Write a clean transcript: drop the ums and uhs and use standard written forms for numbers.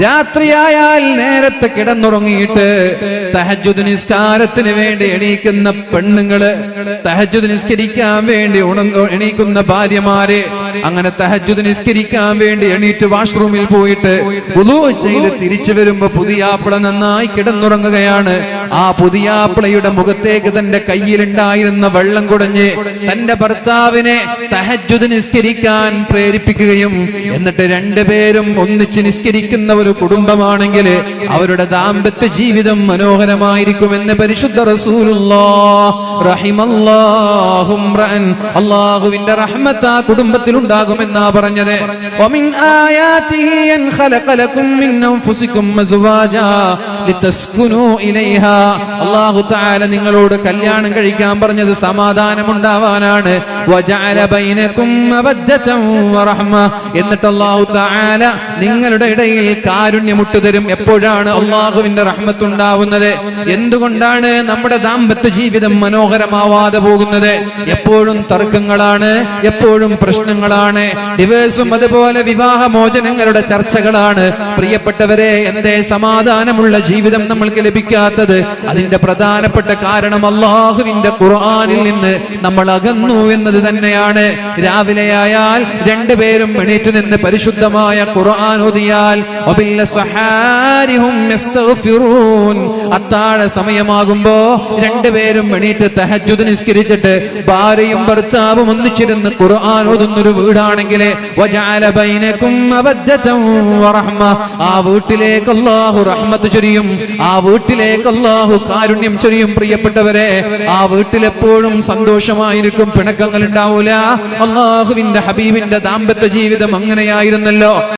രാത്രിയായാൽ നേരത്തെ കിടന്നുറങ്ങിയിട്ട് തഹജ്ജുദ് നിസ്കാരത്തിന് വേണ്ടി എണീക്കുന്ന പെണ്ണുങ്ങള്, തഹജ്ജുദ് നിസ്കരിക്കാൻ വേണ്ടി എണീക്കുന്ന ഭാര്യമാര്, അങ്ങനെ തഹജ്ജുദ് നിസ്കരിക്കാൻ വേണ്ടി എണീറ്റ് വാഷ്റൂമിൽ പോയിട്ട് വുളൂ ചെയ്ത് തിരിച്ചു വരുമ്പോ പുതിയാപ്പിള നന്നായി കിടന്നുറങ്ങുകയാണ്. ആ പുതിയാപ്പിളയുടെ മുഖത്തേക്ക് തന്റെ കയ്യിലുണ്ടായിരുന്ന വെള്ളം കുടഞ്ഞ് തന്റെ ഭർത്താവിനെ തഹജ്ജുദ് നിസ്കരിക്കാൻ പ്രേരിപ്പിക്കുകയും എന്നിട്ട് രണ്ടുപേരും ഒന്നിച്ച് നിസ്കരിക്കുന്ന ഒരു കുടുംബമാണെങ്കിൽ അവരുടെ ദാമ്പത്യ ജീവിതം മനോഹരമായിരിക്കുമെന്ന് പരിശുദ്ധ റസൂലുള്ളാഹ് റഹിമല്ലാഹു ഇംറഅൻ, അല്ലാഹുവിന്റെ റഹ്മത്ത് ആ കുടുംബത്തിൽ ഉണ്ടാകുമെന്നാ പറഞ്ഞത്. വമിൻ ആയാതിഹി അൻ ഖലഖ ലക്കും മിൻ അൻഫുസികും അസ്വാജാ ലിതസ്കുനൂ ഇലൈഹാ. അല്ലാഹു തആല നിങ്ങളോട് കല്യാണം കഴിക്കാൻ പറഞ്ഞത് സമാധാനം ഉണ്ടാവാനാണ്. വജഅല ബൈനകും മവദ്ദതൻ വറഹ്മ, എന്നിട്ട് അല്ലാഹു തആല നിങ്ങളുടെ ഇടയിൽ കാരുണ്യമുട്ട് തരും. എപ്പോഴാണ് അള്ളാഹുവിന്റെ റഹ്മത്ത് ഉണ്ടാവുന്നത്? എന്തുകൊണ്ടാണ് നമ്മുടെ ദാമ്പത്യ ജീവിതം മനോഹരമാവാതെ പോകുന്നത്? എപ്പോഴും തർക്കങ്ങളാണ്, എപ്പോഴും പ്രശ്നങ്ങളാണ്, ഡിവേഴ്സും അതുപോലെ വിവാഹമോചനങ്ങളുടെ ചർച്ചകളാണ്. പ്രിയപ്പെട്ടവരെ, എന്തേ സമാധാനമുള്ള ജീവിതം നമ്മൾക്ക് ലഭിക്കാത്തത്? അതിന്റെ പ്രധാനപ്പെട്ട കാരണം അള്ളാഹുവിന്റെ ഖുർആനിൽ നിന്ന് നമ്മൾ അകന്നു എന്നത് തന്നെയാണ്. രാവിലെയായാൽ രണ്ടുപേരും എണീറ്റ് നിന്ന് പരിശുദ്ധമായ ഖുർആൻ ഓതിയാൽ അത്താഴ സമയമാകുമ്പോ രണ്ടുപേരും എണീറ്റ് തഹജ്ജുദ് നിസ്കരിച്ചിട്ട് ഭാര്യയും ഭർത്താവും ഒന്നിച്ചിരുന്ന് ഖുർആൻ ഓതുന്നൊരു വീടാണെങ്കിൽ ആ വീട്ടിലേക്ക് അല്ലാഹു റഹ്മത്ത് ചൊരിയും, ആ വീട്ടിലേക്ക് അല്ലാഹു കാരുണ്യം ചൊരിയും. പ്രിയപ്പെട്ടവരെ, ആ വീട്ടിലെപ്പോഴും സന്തോഷമായിരിക്കും, പിണക്കങ്ങൾ ഉണ്ടാവൂല. അല്ലാഹുവിന്റെ ഹബീബിന്റെ ദാമ്പത്യ ജീവിതം അങ്ങനെയായിരുന്നല്ലോ.